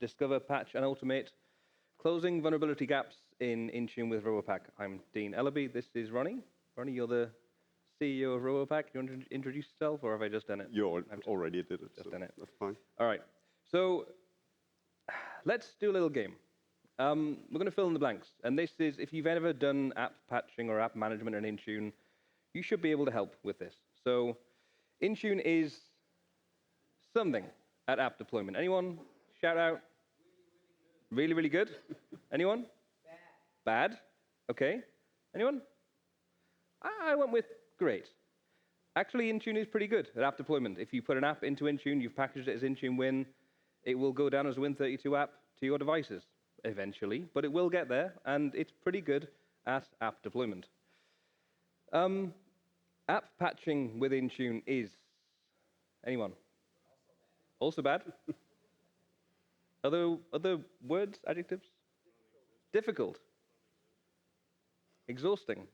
discover, patch, and automate closing vulnerability gaps in Intune with Robopack. I'm Dean Ellaby. This is Ronnie. Ronnie, you're the CEO of Robopack. You want to introduce yourself, or have I just done it? You already did it. Just done it. That's fine. All right. So let's do a little game. We're going to fill in the blanks. And this is, if you've ever done app patching or app management in Intune, you should be able to help with this. So Intune is something at app deployment. Anyone? Shout out. Really, really good. Anyone? Bad. Bad? Okay. Anyone? I went with great. Actually, Intune is pretty good at app deployment. If you put an app into Intune, you've packaged it as Intune Win, it will go down as a Win32 app to your devices eventually, but it will get there, and it's pretty good at app deployment. App patching with Intune is, anyone? Also bad? Other words, adjectives? Difficult. Exhausting.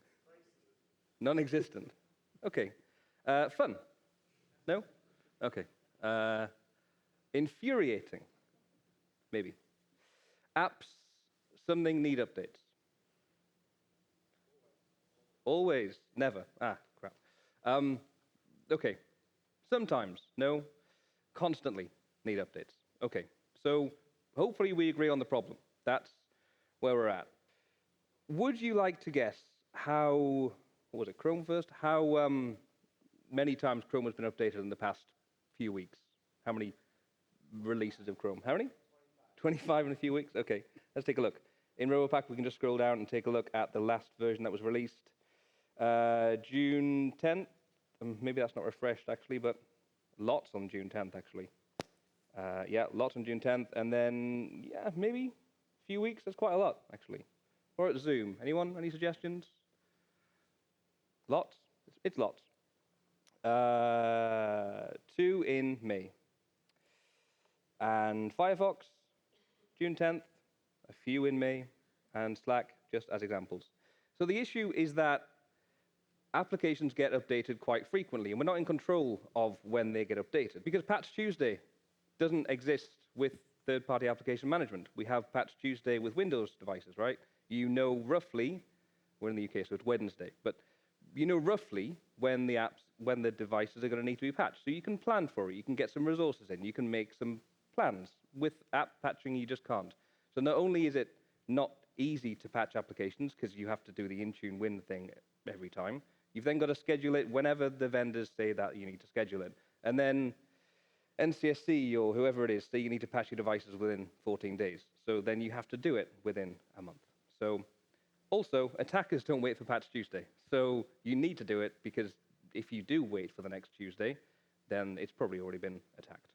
Non-existent. Okay. Fun? No? Okay. Infuriating? Maybe. Apps, something need updates. Always, never. Ah, crap. Okay. Sometimes, no. Constantly need updates. Okay. So hopefully we agree on the problem. That's where we're at. Would you like to guess how, what was it, Chrome first? How many times Chrome has been updated in the past few weeks? How many releases of Chrome? How many? 25 in a few weeks? Okay, let's take a look. In Robopack, we can just scroll down and take a look at the last version that was released. June 10th. Maybe that's not refreshed, actually, but lots on June 10th, actually. Yeah, lots on June 10th. And then, yeah, maybe a few weeks. That's quite a lot, actually. Or at Zoom. Anyone? Any suggestions? Lots? It's lots. 2 in May. And Firefox, June 10th, a few in May, and Slack, just as examples. So the issue is that applications get updated quite frequently, and we're not in control of when they get updated, because Patch Tuesday doesn't exist with third-party application management. We have Patch Tuesday with Windows devices, right? You know roughly, we're in the UK, so it's Wednesday, but you know roughly when the devices are going to need to be patched. So you can plan for it. You can get some resources in. You can make some plans. With app patching, you just can't. So not only is it not easy to patch applications because you have to do the Intune Win thing every time, you've then got to schedule it whenever the vendors say that you need to schedule it. And then NCSC or whoever it is say you need to patch your devices within 14 days. So then you have to do it within a month. So also, attackers don't wait for Patch Tuesday. So you need to do it because if you do wait for the next Tuesday, then it's probably already been attacked.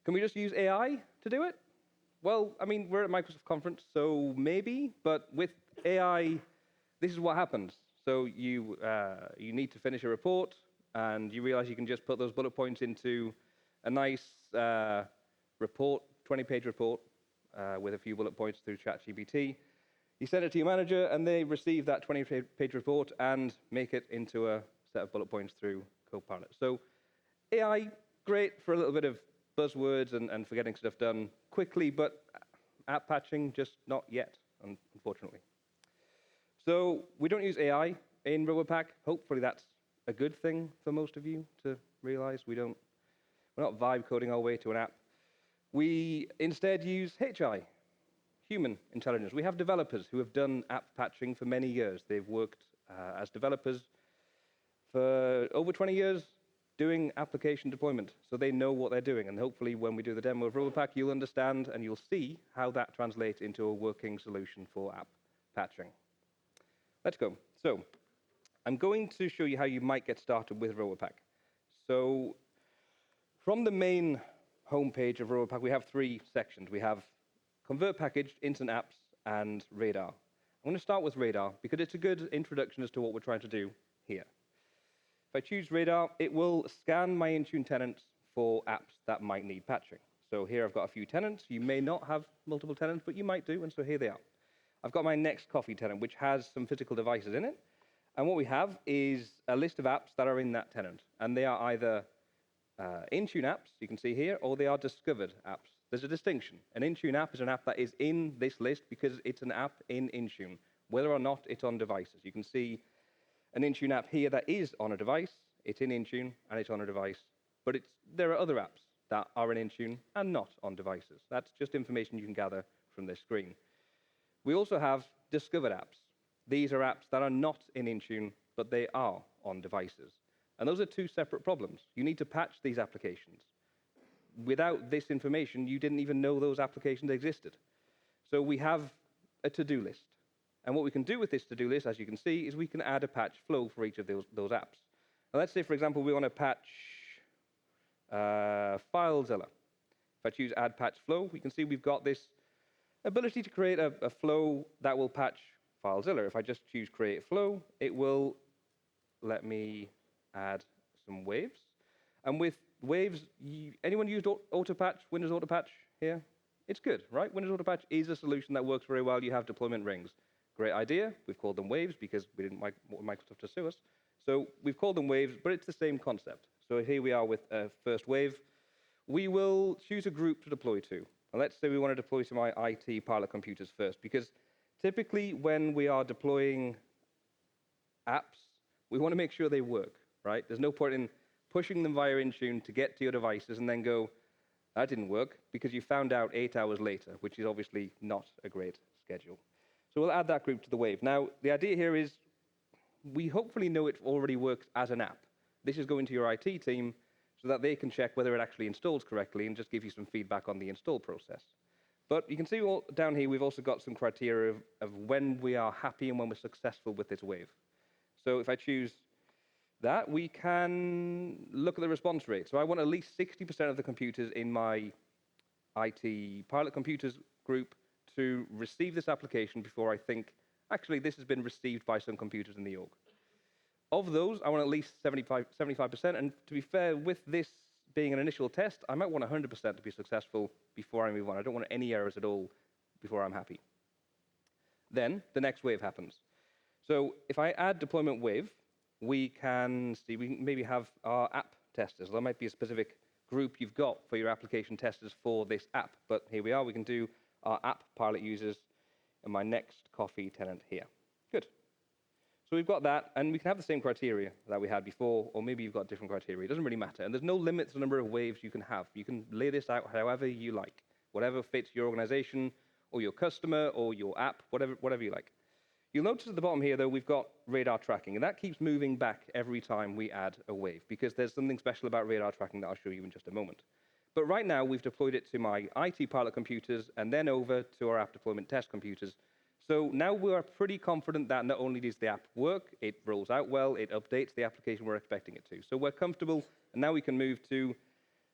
Can we just use AI to do it? Well, I mean, we're at Microsoft conference, so maybe, but with AI, this is what happens. So you need to finish a report, and you realize you can just put those bullet points into a nice report, 20-page report, with a few bullet points through ChatGPT. You send it to your manager, and they receive that 20-page report and make it into a set of bullet points through Copilot. So AI, great for a little bit of buzzwords and for getting stuff done quickly, but app patching, just not yet, unfortunately. So we don't use AI in Robopack. Hopefully that's a good thing for most of you to realize. We're not vibe coding our way to an app. We instead use HI, human intelligence. We have developers who have done app patching for many years. They've worked as developers for over 20 years doing application deployment, so they know what they're doing. And hopefully when we do the demo of Robopack, you'll understand and you'll see how that translates into a working solution for app patching. Let's go. So I'm going to show you how you might get started with Robopack. So from the main homepage of Robopack, we have 3 sections. We have Convert Packaged, Instant Apps, and Radar. I'm going to start with Radar because it's a good introduction as to what we're trying to do here. If I choose Radar, it will scan my Intune tenants for apps that might need patching. So here I've got a few tenants. You may not have multiple tenants, but you might do, and so here they are. I've got my Next Coffee tenant, which has some physical devices in it. And what we have is a list of apps that are in that tenant. And they are either Intune apps, you can see here, or they are discovered apps There's a distinction. An Intune app is an app that is in this list because it's an app in Intune, whether or not it's on devices. You can see an Intune app here that is on a device, it's in Intune, and it's on a device. But there are other apps that are in Intune and not on devices. That's just information you can gather from this screen. We also have discovered apps. These are apps that are not in Intune, but they are on devices. And those are two separate problems. You need to patch these applications. Without this information, you didn't even know those applications existed. So we have a to-do list. And what we can do with this to-do list, as you can see, is we can add a patch flow for each of those apps. Now, let's say, for example, we want to patch FileZilla. If I choose Add Patch Flow, we can see we've got this ability to create a flow that will patch FileZilla. If I just choose Create Flow, it will let me add some waves. And with waves, anyone used Autopatch, Windows Autopatch here? It's good, right? Windows Autopatch is a solution that works very well. You have deployment rings. Great idea. We've called them waves because we didn't want Microsoft to sue us. So we've called them waves, but it's the same concept. So here we are with a first wave. We will choose a group to deploy to. And let's say we want to deploy to my IT pilot computers first, because typically when we are deploying apps, we want to make sure they work, right? There's no point in pushing them via Intune to get to your devices and then go, that didn't work, because you found out 8 hours later, which is obviously not a great schedule. So we'll add that group to the wave. Now, the idea here is we hopefully know it already works as an app. This is going to your IT team so that they can check whether it actually installs correctly and just give you some feedback on the install process. But you can see down here, we've also got some criteria of when we are happy and when we're successful with this wave. So if I choose that, we can look at the response rate. So I want at least 60% of the computers in my IT pilot computers group to receive this application before I think, actually, this has been received by some computers in the org. Of those, I want at least 75%. And to be fair, with this being an initial test, I might want 100% to be successful before I move on. I don't want any errors at all before I'm happy. Then the next wave happens. So if I add deployment wave, we can see, we can maybe have our app testers. There might be a specific group you've got for your application testers for this app. But here we are. We can do our app pilot users in my next coffee tenant here. Good. So we've got that, and we can have the same criteria that we had before, or maybe you've got different criteria. It doesn't really matter. And there's no limit to the number of waves you can have. You can lay this out however you like, whatever fits your organization, or your customer, or your app, whatever you like. You'll notice at the bottom here, though, we've got radar tracking, and that keeps moving back every time we add a wave, because there's something special about radar tracking that I'll show you in just a moment. But right now, we've deployed it to my IT pilot computers, and then over to our app deployment test computers. So now we are pretty confident that not only does the app work, it rolls out well, it updates the application we're expecting it to. So we're comfortable, and now we can move to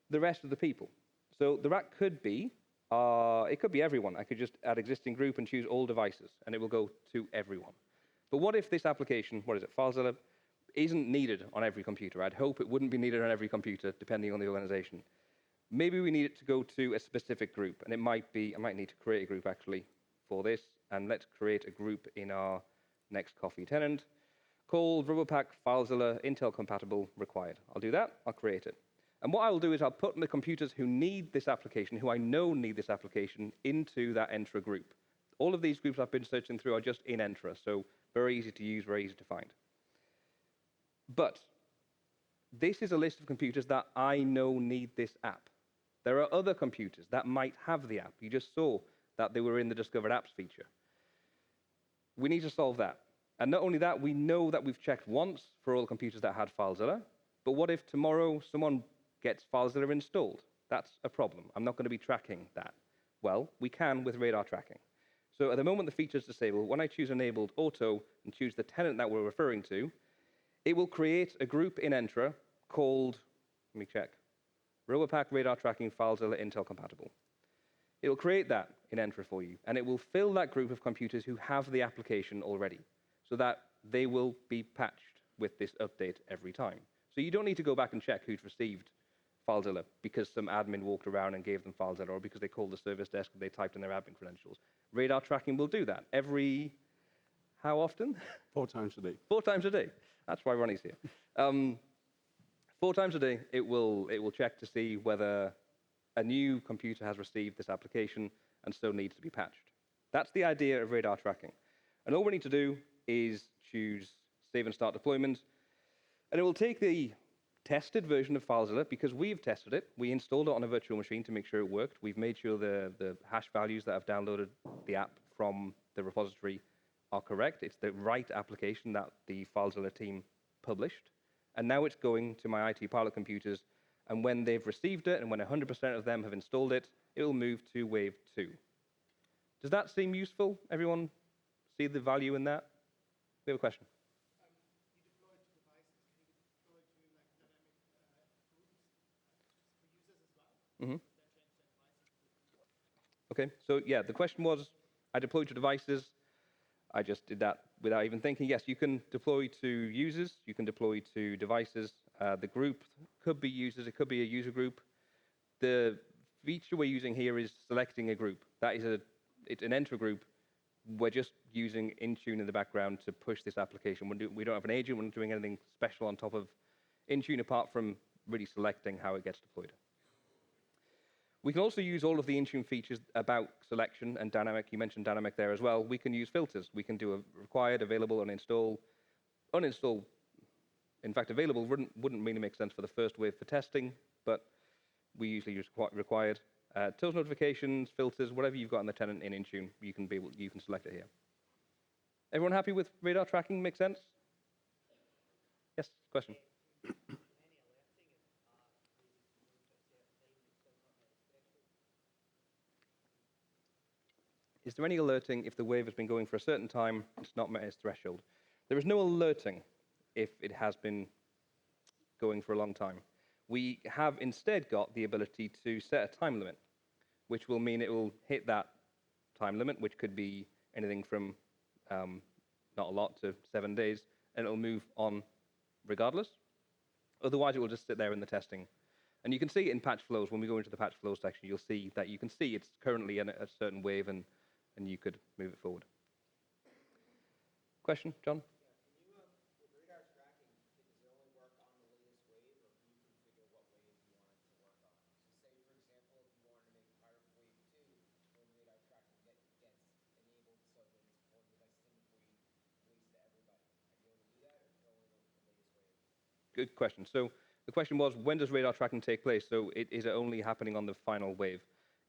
the rest of the people. So the rack could be, it could be everyone. I could just add existing group and choose all devices, and it will go to everyone. But what if this application, what is it, FileZilla, isn't needed on every computer? I'd hope it wouldn't be needed on every computer, depending on the organization. Maybe we need it to go to a specific group, and it might be, I might need to create a group, actually, for this. And let's create a group in our next coffee tenant called Robopack FileZilla Intel Compatible Required. I'll do that. I'll create it. And what I'll do is I'll put the computers who need this application, who I know need this application, into that Entra group. All of these groups I've been searching through are just in Entra, so very easy to use, very easy to find. But this is a list of computers that I know need this app. There are other computers that might have the app. You just saw that they were in the Discovered Apps feature. We need to solve that. And not only that, we know that we've checked once for all the computers that had FileZilla, but what if tomorrow someone gets FileZilla installed? That's a problem. I'm not going to be tracking that. Well, we can with radar tracking. So at the moment the feature is disabled, when I choose Enabled Auto and choose the tenant that we're referring to, it will create a group in Entra called, let me check, Robopack Radar Tracking FileZilla Intel Compatible. It'll create that in Entra for you, and it will fill that group of computers who have the application already, so that they will be patched with this update every time. So you don't need to go back and check who's received FileZilla because some admin walked around and gave them FileZilla, or because they called the service desk and they typed in their admin credentials. Radar tracking will do that every, how often? 4 times a day. 4 times a day. That's why Ronnie's here. 4 times a day, it will check to see whether a new computer has received this application and so needs to be patched. That's the idea of radar tracking. And all we need to do is choose Save and Start Deployment, and it will take the tested version of FileZilla because we've tested it. We installed it on a virtual machine to make sure it worked. We've made sure the hash values that have downloaded the app from the repository are correct. It's the right application that the FileZilla team published. And now it's going to my IT pilot computers. And when they've received it and when 100% of them have installed it, it will move to wave 2. Does that seem useful? Everyone see the value in that? We have a question. Mm-hmm. Okay, so yeah, the question was, I deployed to devices. I just did that without even thinking. Yes, you can deploy to users. You can deploy to devices. The group could be users. It could be a user group. The feature we're using here is selecting a group. That is it's an enter group. We're just using Intune in the background to push this application. We don't have an agent. We're not doing anything special on top of Intune apart from really selecting how it gets deployed. We can also use all of the Intune features about selection and dynamic. You mentioned dynamic there as well. We can use filters. We can do a required, available, uninstall. Uninstall, in fact, available wouldn't really make sense for the first wave for testing, but we usually use required. Tools notifications, filters, whatever you've got in the tenant in Intune, you can select it here. Everyone happy with radar tracking? Make sense? Yes, question. Is there any alerting if the wave has been going for a certain time, it's not met its threshold? There is no alerting if it has been going for a long time. We have instead got the ability to set a time limit, which will mean it will hit that time limit, which could be anything from not a lot to 7 days, and it'll move on regardless. Otherwise, it will just sit there in the testing. And you can see it in patch flows. When we go into the patch flows section, you'll see that you can see it's currently in a certain wave, and you could move it forward. Question, John? Good question. So the question was, when does radar tracking take place? So is it only happening on the final wave?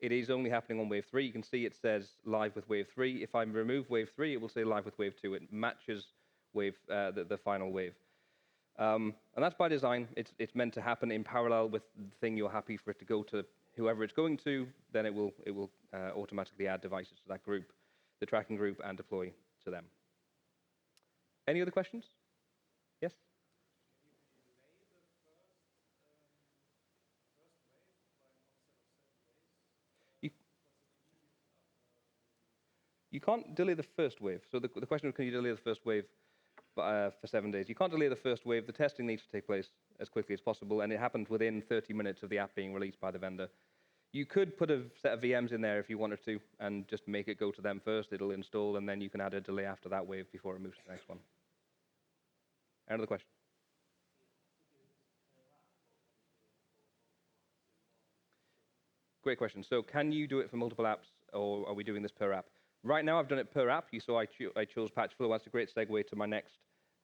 It is only happening on wave 3. You can see it says live with wave 3. If I remove wave 3, it will say live with wave 2. It matches the final wave. And that's by design. It's meant to happen in parallel with the thing you're happy for it to go to whoever it's going to. Then it will automatically add devices to that group, the tracking group, and deploy to them. Any other questions? Yes? You can't delay the first wave. So the question is, can you delay the first wave for 7 days? You can't delay the first wave. The testing needs to take place as quickly as possible, and it happened within 30 minutes of the app being released by the vendor. You could put a set of VMs in there if you wanted to, and just make it go to them first. It'll install, and then you can add a delay after that wave before it moves to the next one. Another question? Great question. So can you do it for multiple apps, or are we doing this per app? Right now, I've done it per app. You saw I chose patch flow. That's a great segue to my next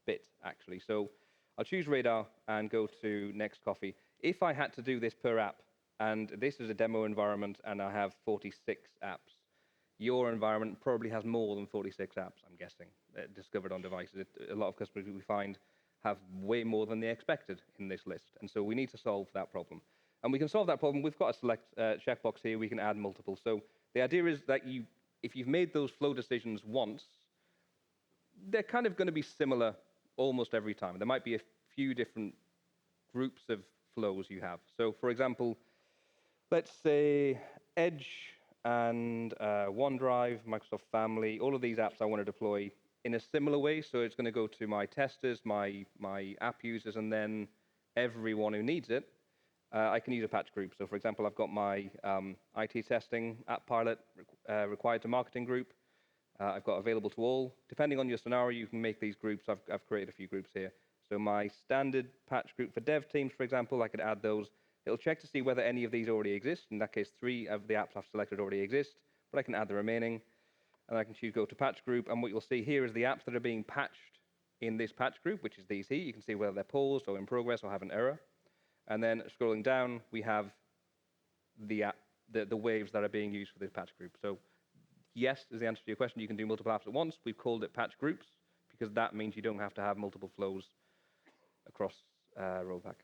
bit, actually. So I'll choose radar and go to next coffee. If I had to do this per app, and this is a demo environment, and I have 46 apps, your environment probably has more than 46 apps, I'm guessing, discovered on devices. A lot of customers we find have way more than they expected in this list. And so we need to solve that problem. And we can solve that problem. We've got a select checkbox here. We can add multiple. So the idea is that if you've made those flow decisions once, they're kind of going to be similar almost every time. There might be a few different groups of flows you have. So for example, let's say Edge and OneDrive, Microsoft Family, all of these apps I want to deploy in a similar way. So it's going to go to my testers, my app users, and then everyone who needs it. I can use a patch group. So for example, I've got my IT testing app pilot required to marketing group. I've got available to all. Depending on your scenario, you can make these groups. I've created a few groups here. So my standard patch group for dev teams, for example, I could add those. It'll check to see whether any of these already exist. In that case, 3 of the apps I've selected already exist, but I can add the remaining, and I can choose go to patch group, and what you'll see here is the apps that are being patched in this patch group, which is these here. You can see whether they're paused or in progress or have an error. And then scrolling down, we have the waves that are being used for this patch group. So yes is the answer to your question. You can do multiple apps at once. We've called it patch groups because that means you don't have to have multiple flows across Robopack.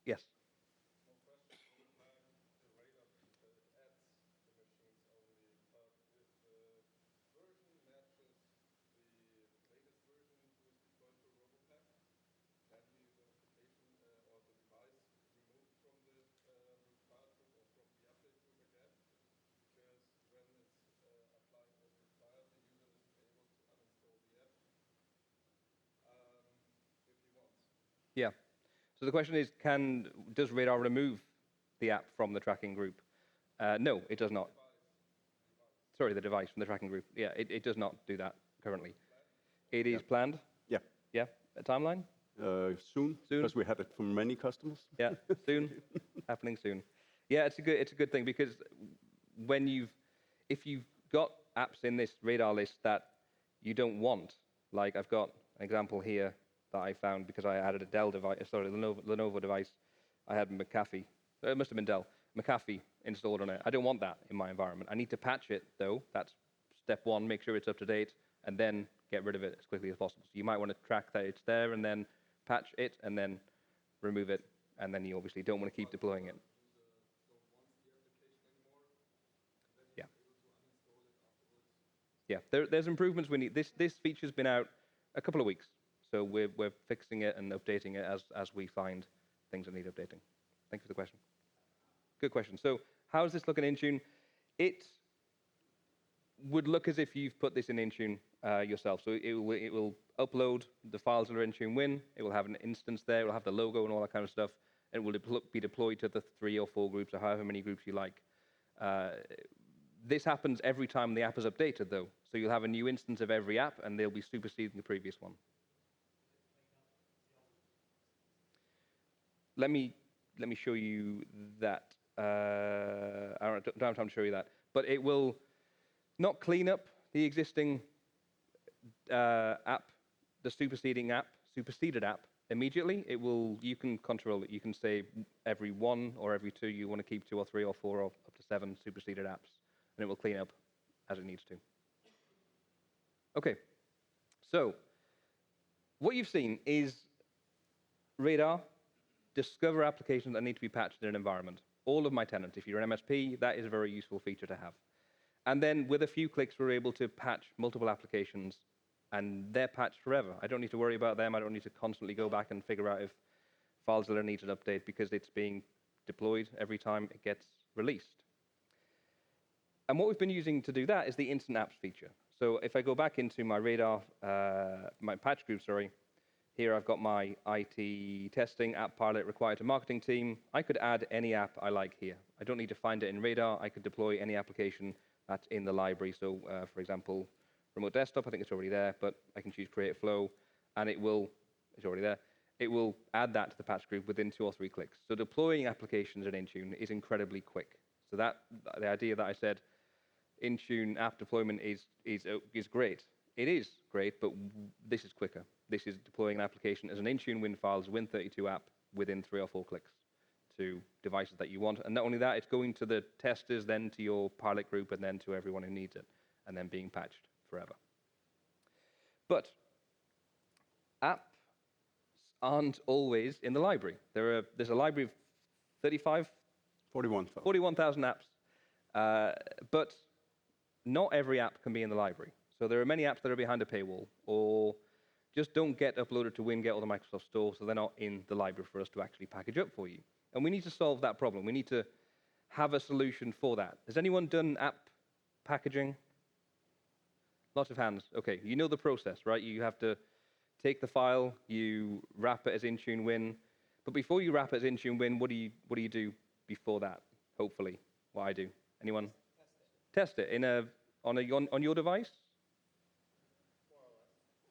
Yes? Yeah. So the question is, does Radar remove the app from the tracking group? No, it does not. Sorry, the device from the tracking group. Yeah, it does not do that currently. It is planned? Yeah. Yeah, a timeline? Soon, because we had it from many customers. Yeah, soon, happening soon. Yeah, it's a good thing because if you've got apps in this Radar list that you don't want, like I've got an example here that I found because I added a Lenovo device. I had McAfee. It must have been Dell. McAfee installed on it. I don't want that in my environment. I need to patch it though. That's step one. Make sure it's up to date, and then get rid of it as quickly as possible. So you might want to track that it's there, and then patch it, and then remove it, and then you obviously don't want to keep deploying it. Yeah. Yeah. There's improvements we need. This feature's been out a couple of weeks, so we're fixing it and updating it as we find things that need updating. Thank you for the question. Good question. So how does this look in Intune? It would look as if you've put this in Intune yourself. So it will upload the files that are in Intune Win. It will have an instance there. It will have the logo and all that kind of stuff. And it will be deployed to the 3 or 4 groups or however many groups you like. This happens every time the app is updated, though. So you'll have a new instance of every app, and they'll be superseding the previous one. Let me show you that. I don't have time to show you that. But it will not clean up the existing app, the superseded app immediately. You can control it. You can say every 1 or every 2 you want to keep 2 or 3 or 4 or up to 7 superseded apps, and it will clean up as it needs to. Okay, so what you've seen is Radar discover applications that need to be patched in an environment. All of my tenants, if you're an MSP, that is a very useful feature to have. And then with a few clicks, we're able to patch multiple applications, and they're patched forever. I don't need to worry about them. I don't need to constantly go back and figure out if files that are needed update because it's being deployed every time it gets released. And what we've been using to do that is the instant apps feature. So if I go back into my Radar, my patch group, sorry, here I've got my IT testing app pilot required to marketing team. I could add any app I like here. I don't need to find it in Radar. I could deploy any application that's in the library. So for example, remote desktop, I think it's already there, but I can choose create flow, and it's already there. It will add that to the patch group within 2 or 3 clicks. So deploying applications in Intune is incredibly quick. So the idea that I said Intune app deployment is great. It is great, but this is quicker. This is deploying an application as an Intune Win files Win32 app within 3 or 4 clicks to devices that you want. And not only that, it's going to the testers, then to your pilot group, and then to everyone who needs it, and then being patched forever. But apps aren't always in the library. There's a library of 41,000 apps, but not every app can be in the library. So there are many apps that are behind a paywall, or just don't get uploaded to Winget or the Microsoft Store, so they're not in the library for us to actually package up for you. And we need to solve that problem. We need to have a solution for that. Has anyone done app packaging? Lots of hands. Okay, you know the process, right? You have to take the file, you wrap it as Intune Win. But before you wrap it as Intune Win, what do you do before that? Hopefully, what I do. Anyone? Test it on your device?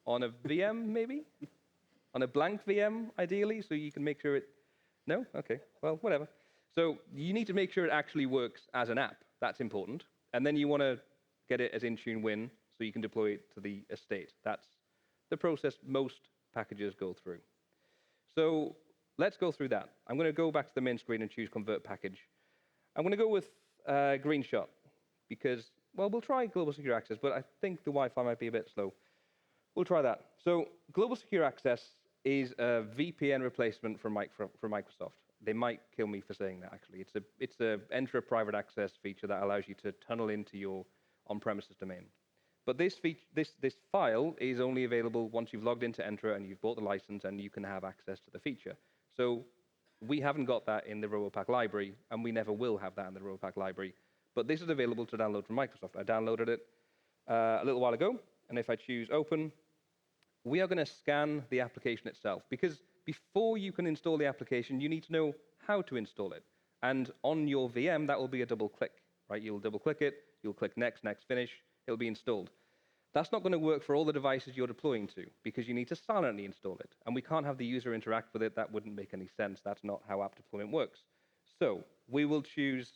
On a VM, maybe? On a blank VM, ideally, so you can make sure it No? Okay. Well, whatever. So you need to make sure it actually works as an app. That's important. And then you want to get it as Intune Win so you can deploy it to the estate. That's the process most packages go through. So let's go through that. I'm going to go back to the main screen and choose Convert Package. I'm going to go with Green Shot because, well, we'll try Global Secure Access, but I think the Wi-Fi might be a bit slow. We'll try that. So Global Secure Access is a VPN replacement for Microsoft. They might kill me for saying that, actually. It's a Enter a Private Access feature that allows you to tunnel into your on-premises domain. But this file is only available once you've logged into Entra and you've bought the license and you can have access to the feature. So we haven't got that in the Robopack library, and we never will have that in the Robopack library. But this is available to download from Microsoft. I downloaded it a little while ago, and if I choose Open, we are going to scan the application itself, because before you can install the application, you need to know how to install it. And on your VM, that will be a double click, right? You'll double click it, you'll click Next, Next, Finish, it'll be installed. That's not going to work for all the devices you're deploying to, because you need to silently install it. And we can't have the user interact with it. That wouldn't make any sense. That's not how app deployment works. So we will choose,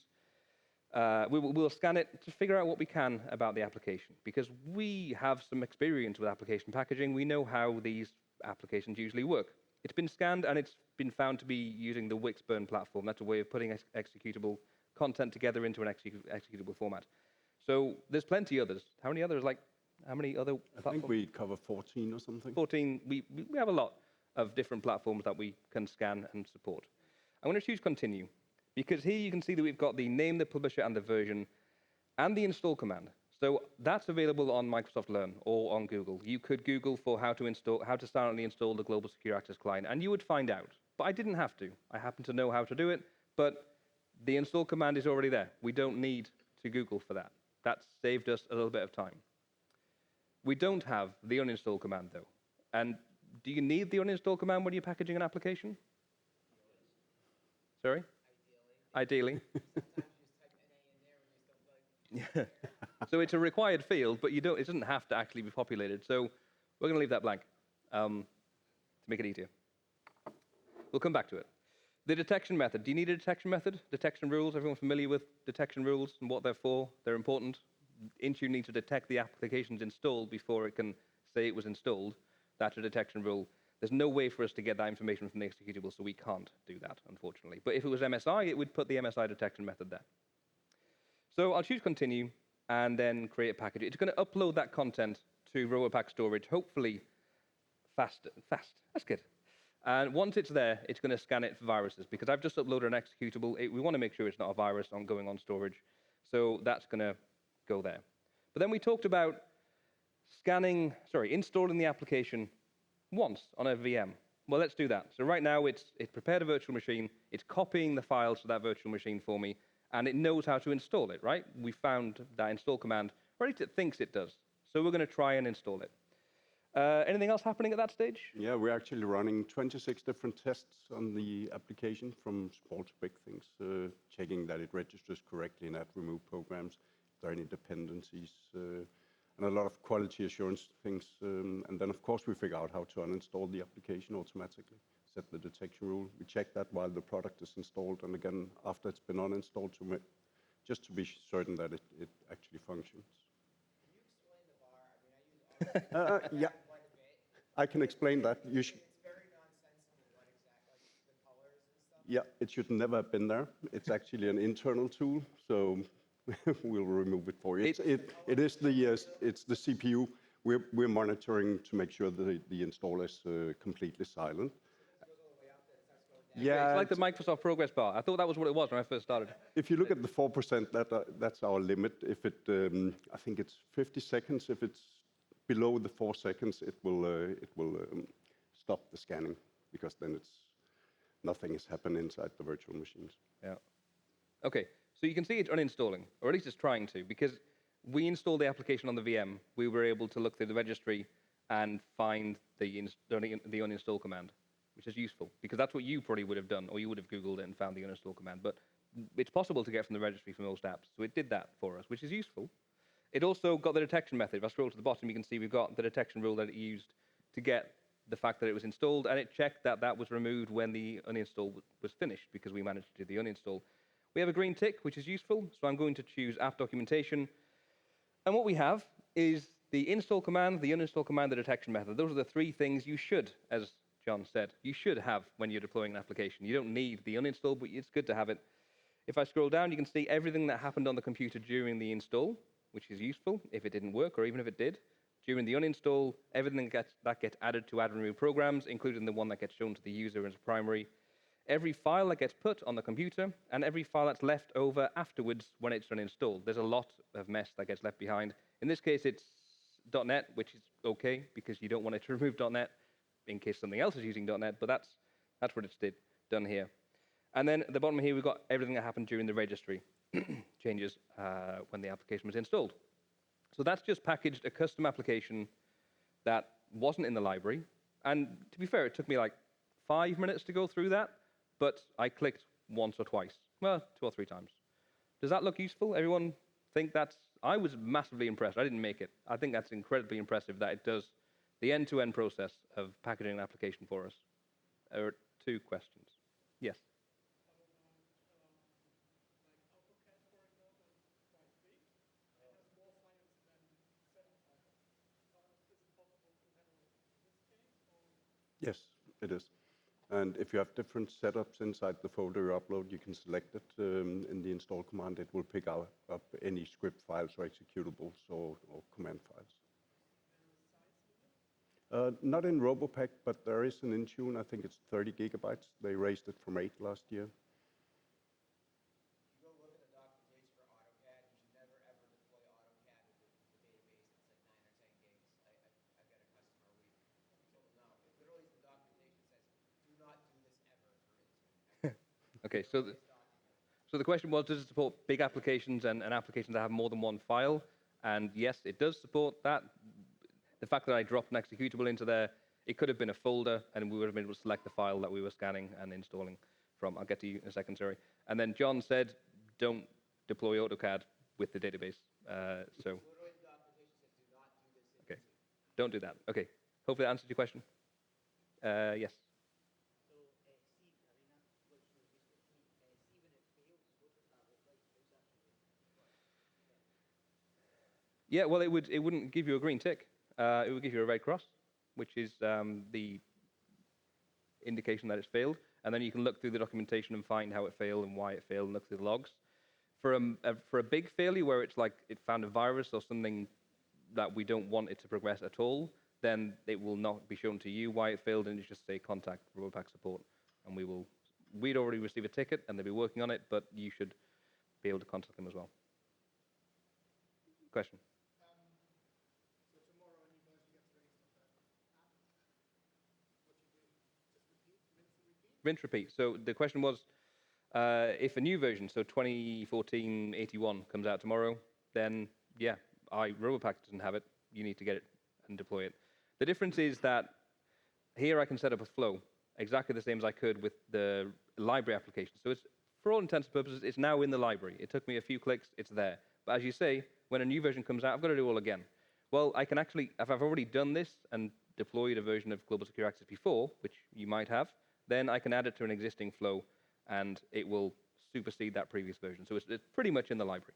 we'll scan it to figure out what we can about the application, because we have some experience with application packaging. We know how these applications usually work. It's been scanned, and it's been found to be using the Wixburn platform. That's a way of putting executable content together into an executable format. So there's plenty others. How many others? How many other platforms? I think we cover 14 or something. 14. We have a lot of different platforms that we can scan and support. I'm going to choose Continue, because here you can see that we've got the name, the publisher, and the version, and the install command. So that's available on Microsoft Learn or on Google. You could Google for how to silently install the Global Secure Access client, and you would find out. But I didn't have to. I happen to know how to do it, but the install command is already there. We don't need to Google for that. That's saved us a little bit of time. We don't have the uninstall command, though. And do you need the uninstall command when you're packaging an application? Sorry? Ideally. Yeah. So it's a required field, but it doesn't have to actually be populated. So we're going to leave that blank to make it easier. We'll come back to it. The detection method. Do you need a detection method? Detection rules. Everyone familiar with detection rules and what they're for? They're important. Intune needs to detect the application's installed before it can say it was installed. That's a detection rule. There's no way for us to get that information from the executable, so we can't do that, unfortunately. But if it was MSI, it would put the MSI detection method there. So I'll choose Continue and then create a package. It's going to upload that content to Robopack storage, hopefully fast. That's good. And once it's there, it's going to scan it for viruses, because I've just uploaded an executable. We want to make sure it's not a virus going on storage. So that's going to go there. But then we talked about installing the application once on a VM. Well, let's do that. So right now, it's prepared a virtual machine. It's copying the files to that virtual machine for me, and it knows how to install it, right? We found that install command, or at least it thinks it does. So we're going to try and install it. Anything else happening at that stage? Yeah, we're actually running 26 different tests on the application, from small to big things, checking that it registers correctly in add-remove programs, if there are any dependencies, and a lot of quality assurance things. And then, of course, we figure out how to uninstall the application automatically, set the detection rule. We check that while the product is installed, and again, after it's been uninstalled, just to be certain that it actually functions. Yeah, I can explain that. You should. It's very nonsensical what exactly the colors and stuff. Yeah, it should never have been there. It's actually an internal tool, so we'll remove it for you. It's the CPU. We're monitoring to make sure that the installer is completely silent. Yeah, it's like the Microsoft progress bar. I thought that was what it was when I first started. If you look at the 4%, that's our limit. If it, I think it's 50 seconds. If it's below the 4 seconds, it will stop the scanning, because then nothing is happening inside the virtual machines. Yeah. Okay, so you can see it's uninstalling, or at least it's trying to, because we installed the application on the VM. We were able to look through the registry and find the uninstall command, which is useful, because that's what you probably would have done, or you would have Googled it and found the uninstall command. But it's possible to get from the registry for most apps, so it did that for us, which is useful. It also got the detection method. If I scroll to the bottom, you can see we've got the detection rule that it used to get the fact that it was installed, and it checked that that was removed when the uninstall was finished, because we managed to do the uninstall. We have a green tick, which is useful, so I'm going to choose app documentation. And what we have is the install command, the uninstall command, the detection method. Those are the three things you should, as John said, you should have when you're deploying an application. You don't need the uninstall, but it's good to have it. If I scroll down, you can see everything that happened on the computer during the install, which is useful if it didn't work, or even if it did. During the uninstall, everything that gets added to add and remove programs, including the one that gets shown to the user as a primary. Every file that gets put on the computer, and every file that's left over afterwards when it's uninstalled. There's a lot of mess that gets left behind. In this case, it's .NET, which is okay, because you don't want it to remove .NET in case something else is using .NET, but that's what it's done here. And then at the bottom here, we've got everything that happened during the registry changes when the application was installed. So that's just packaged a custom application that wasn't in the library. And to be fair, it took me like 5 minutes to go through that, but I clicked once or twice. Well, 2 or 3 times. Does that look useful? Everyone think that's... I was massively impressed. I didn't make it. I think that's incredibly impressive that it does the end-to-end process of packaging an application for us. There are 2 questions. Yes? Yes, it is. And if you have different setups inside the folder you upload, you can select it in the install command. It will pick up any script files or executables or command files. Not in Robopack, but there is an Intune. I think it's 30 gigabytes. They raised it from 8 last year. If you go look at the documentation for AutoCAD, you should never ever deploy AutoCAD with the database that's like 9 or 10 gigs. I've got a customer, we told them no. It literally, the documentation says, do not do this ever for Intune. Okay, so the question was, does it support big applications and applications that have more than one file? And yes, it does support that. The fact that I dropped an executable into there, it could have been a folder, and we would have been able to select the file that we were scanning and installing from. I'll get to you in a second, sorry. And then John said, don't deploy AutoCAD with the database. So, Literally, the documentation says, do not do this in okay, Intune. don't do that. Okay, hopefully that answers your question. Yes. So, Steve, Arena, which was useful to me, see when it fails, what does that look like? How's that show? Yeah, well, it wouldn't give you a green tick. It would give you a red cross, which is the indication that it's failed. And then you can look through the documentation and find how it failed and why it failed, and look through the logs. For a big failure where it's like it found a virus or something that we don't want it to progress at all, then it will not be shown to you why it failed, and you just say contact Robopack support, and we'd already receive a ticket and they'll be working on it, but you should be able to contact them as well. Question? So tomorrow when you guys get to release of the app, what you do? Just repeat, rinse and repeat? Rinse, repeat. So the question was, if a new version, so 2014-81 comes out tomorrow, then yeah, Robopack doesn't have it. You need to get it and deploy it. The difference is that here I can set up a flow, exactly the same as I could with the library application. So it's, for all intents and purposes, it's now in the library. It took me a few clicks, it's there. But as you say, when a new version comes out, I've got to do it all again. Well, I can actually, if I've already done this and deployed a version of Global Secure Access before, which you might have, then I can add it to an existing flow, and it will supersede that previous version. So it's pretty much in the library.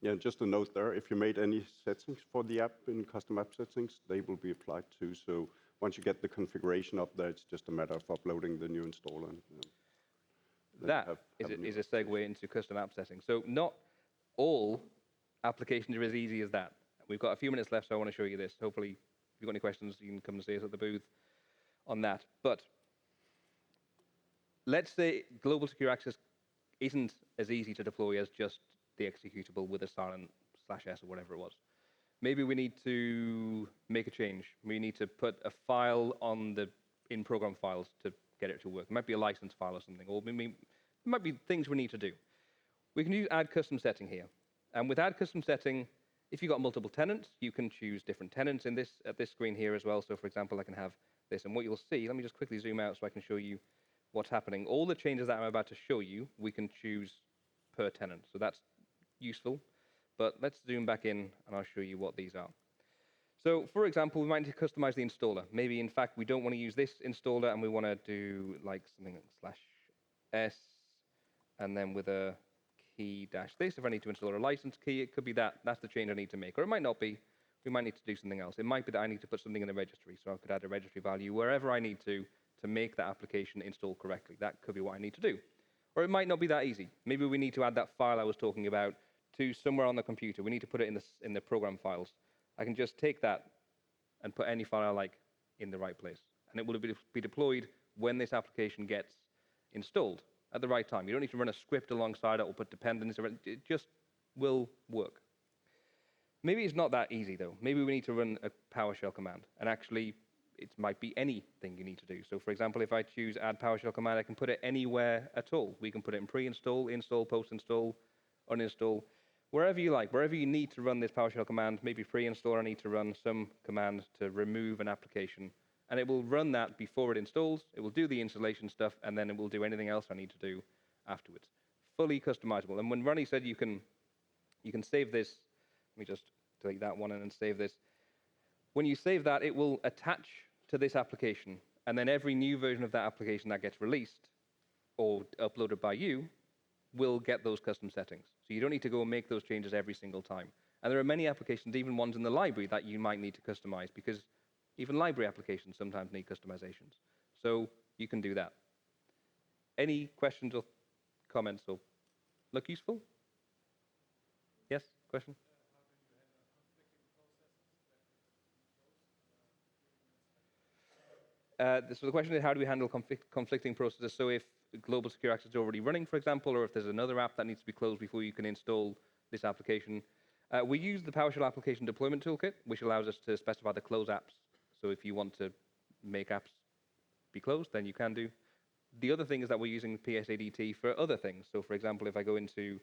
Yeah, just a note there, if you made any settings for the app in custom app settings, they will be applied too. So once you get the configuration up there, it's just a matter of uploading the new installer. And, That is a segue into custom app settings. So not all applications are as easy as that. We've got a few minutes left, so I want to show you this. Hopefully, if you've got any questions, you can come and see us at the booth on that. But let's say Global Secure Access isn't as easy to deploy as just the executable with a silent /s or whatever it was. Maybe we need to make a change. We need to put a file on the in-program files to get it to work. It might be a license file or something, or it might be things we need to do. We can use add custom setting here. And with add custom setting, if you've got multiple tenants, you can choose different tenants at this screen here as well. So for example, I can have this. And what you'll see, let me just quickly zoom out so I can show you what's happening. All the changes that I'm about to show you, we can choose per tenant. So that's useful. But let's zoom back in, and I'll show you what these are. So, for example, we might need to customize the installer. Maybe, in fact, we don't want to use this installer, and we want to do like something like /s, and then with a key dash this. If I need to install a license key, it could be that. That's the change I need to make. Or it might not be. We might need to do something else. It might be that I need to put something in the registry. So I could add a registry value wherever I need to make that application install correctly. That could be what I need to do. Or it might not be that easy. Maybe we need to add that file I was talking about to somewhere on the computer. We need to put it in the program files. I can just take that and put any file I like in the right place. And it will be deployed when this application gets installed at the right time. You don't need to run a script alongside it or put dependencies. It just will work. Maybe it's not that easy, though. Maybe we need to run a PowerShell command. And actually, it might be anything you need to do. So, for example, if I choose add PowerShell command, I can put it anywhere at all. We can put it in pre-install, install, post-install, uninstall, wherever you like. Wherever you need to run this PowerShell command, maybe pre-install, I need to run some command to remove an application. And it will run that before it installs. It will do the installation stuff, and then it will do anything else I need to do afterwards. Fully customizable. And when Ronnie said you can save this, let me just delete that one and then save this. When you save that, it will attach to this application, and then every new version of that application that gets released or uploaded by you will get those custom settings. So you don't need to go and make those changes every single time. And there are many applications, even ones in the library, that you might need to customize, because even library applications sometimes need customizations. So you can do that. Any questions or comments or look useful? Yes, question? So the question is, how do we handle conflicting processes? So if global secure access is already running, for example, or if there's another app that needs to be closed before you can install this application, we use the PowerShell application deployment toolkit, which allows us to specify the close apps. So if you want to make apps be closed, then you can do. The other thing is that we're using PSADT for other things. So for example, if I go into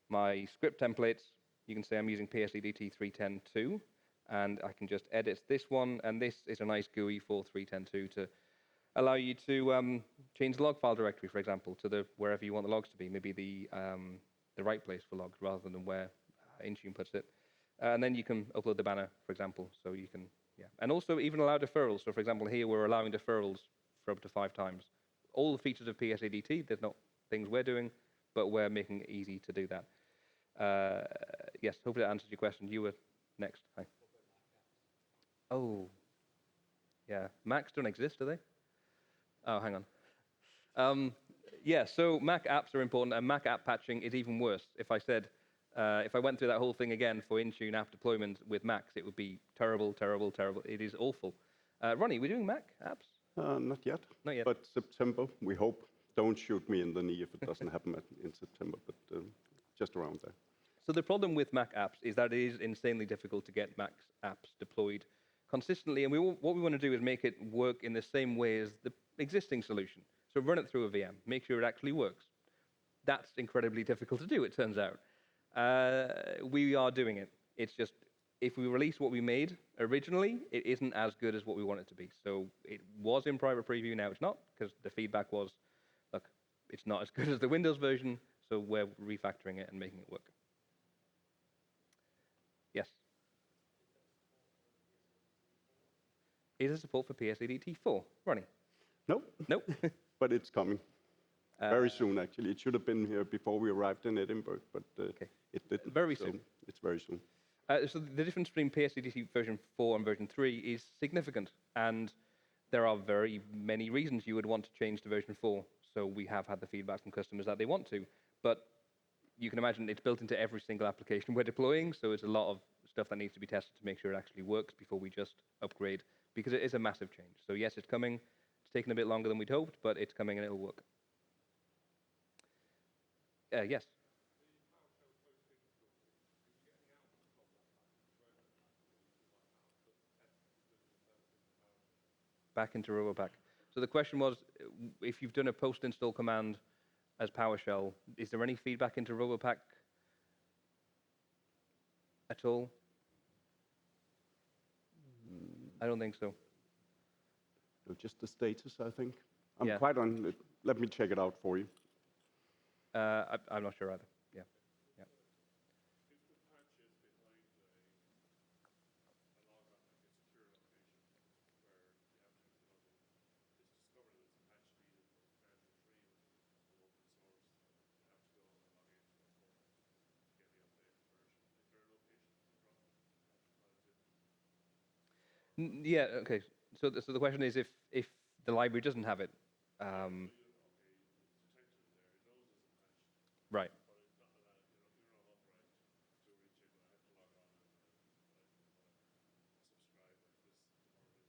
my script templates, you can say I'm using PSADT 3.10.2. And I can just edit this one, and this is a nice GUI for 3.10.2 to allow you to change the log file directory, for example, to wherever you want the logs to be, maybe the right place for logs rather than where Intune puts it. And then you can upload the banner, for example, so you can, yeah. And also even allow deferrals. So for example, here we're allowing deferrals for up to 5 times. All the features of PSADT, there's not things we're doing, but we're making it easy to do that. Yes, hopefully that answers your question. You were next. Hi. Oh, yeah. Macs don't exist, do they? Oh, hang on. Yeah, so Mac apps are important, and Mac app patching is even worse. If I said, if I went through that whole thing again for Intune app deployment with Macs, it would be terrible, terrible, terrible. It is awful. Ronnie, we're doing Mac apps? Not yet. Not yet. But September, we hope. Don't shoot me in the knee if it doesn't happen in September, but just around there. So the problem with Mac apps is that it is insanely difficult to get Mac apps deployed consistently, and what we want to do is make it work in the same way as the existing solution. So run it through a VM, make sure it actually works. That's incredibly difficult to do, it turns out. We are doing it. It's just, if we release what we made originally, it isn't as good as what we want it to be. So it was in private preview, now it's not, because the feedback was, look, it's not as good as the Windows version, so we're refactoring it and making it work. Yes? Is there support for PSADT 4? Ronnie? Nope, Nope. but it's coming. Very soon, actually. It should have been here before we arrived in Edinburgh, but it didn't. Very soon. It's very soon. So the difference between PSADT version 4 and version 3 is significant, and there are very many reasons you would want to change to version 4. So we have had the feedback from customers that they want to, but you can imagine it's built into every single application we're deploying, so it's a lot of stuff that needs to be tested to make sure it actually works before we just upgrade, because it is a massive change. So yes, it's coming. It's taken a bit longer than we'd hoped, but it's coming and it'll work. Yes? Back into Robopack. So the question was, if you've done a post-install command as PowerShell, is there any feedback into Robopack at all? I don't think so. Just the status, I think. I'm Yeah. quite on it. Let me check it out for you. I'm not sure either. Yeah. Yeah. Yeah, okay. So, so the question is if the library doesn't have it, right?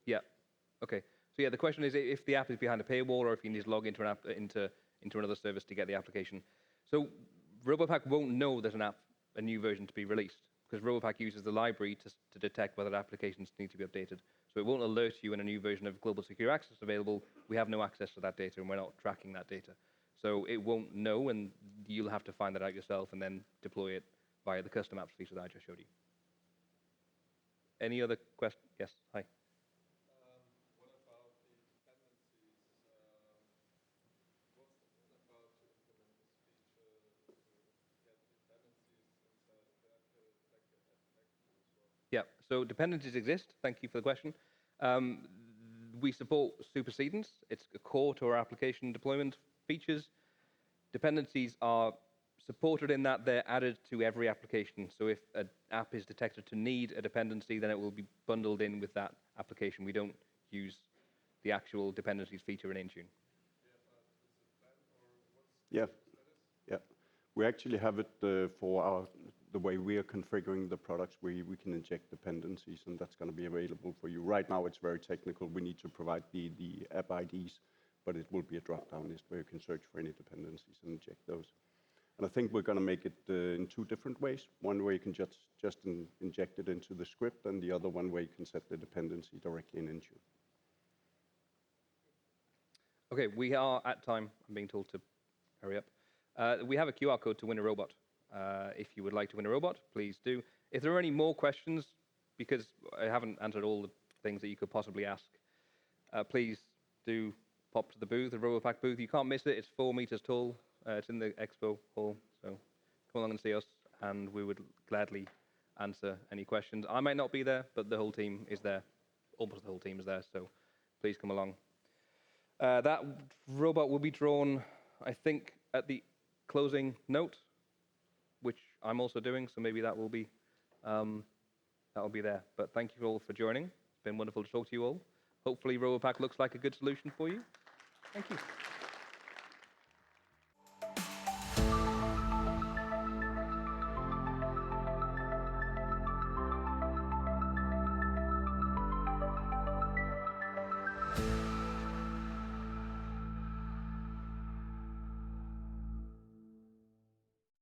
Yeah. Okay. So yeah, the question is if the app is behind a paywall or if you need to log into an app into another service to get the application. So Robopack won't know there's a new version to be released because Robopack uses the library to detect whether applications need to be updated. So it won't alert you when a new version of Global Secure Access is available. We have no access to that data and we're not tracking that data. So it won't know, and you'll have to find that out yourself and then deploy it via the custom apps feature that I just showed you. Any other questions? Yes. Hi. Yeah, so dependencies exist. Thank you for the question. Um, we support supersedence. It's a core to our application deployment features. Dependencies are supported in that they're added to every application. So if an app is detected to need a dependency, then it will be bundled in with that application. We don't use the actual dependencies feature in Intune. Yeah, yeah. We actually have it for the way we are configuring the products. We can inject dependencies, and that's going to be available for you. Right now, it's very technical. We need to provide the app IDs, but it will be a drop-down list where you can search for any dependencies and inject those. And I think we're going to make it in two different ways. One way you can just inject it into the script, and the other one where you can set the dependency directly in Intune. Okay, we are at time. I'm being told to hurry up. We have a QR code to win a robot. If you would like to win a robot, please do. If there are any more questions, because I haven't answered all the things that you could possibly ask, please do pop to the booth, the Robopack booth. You can't miss it. It's 4 meters tall. It's in the expo hall. So come along and see us, and we would gladly answer any questions. I might not be there, but the whole team is there. Almost the whole team is there. So please come along. That robot will be drawn, I think, at the closing note, which I'm also doing. So maybe that will be there. But thank you all for joining. It's been wonderful to talk to you all. Hopefully, Robopack looks like a good solution for you. Thank you.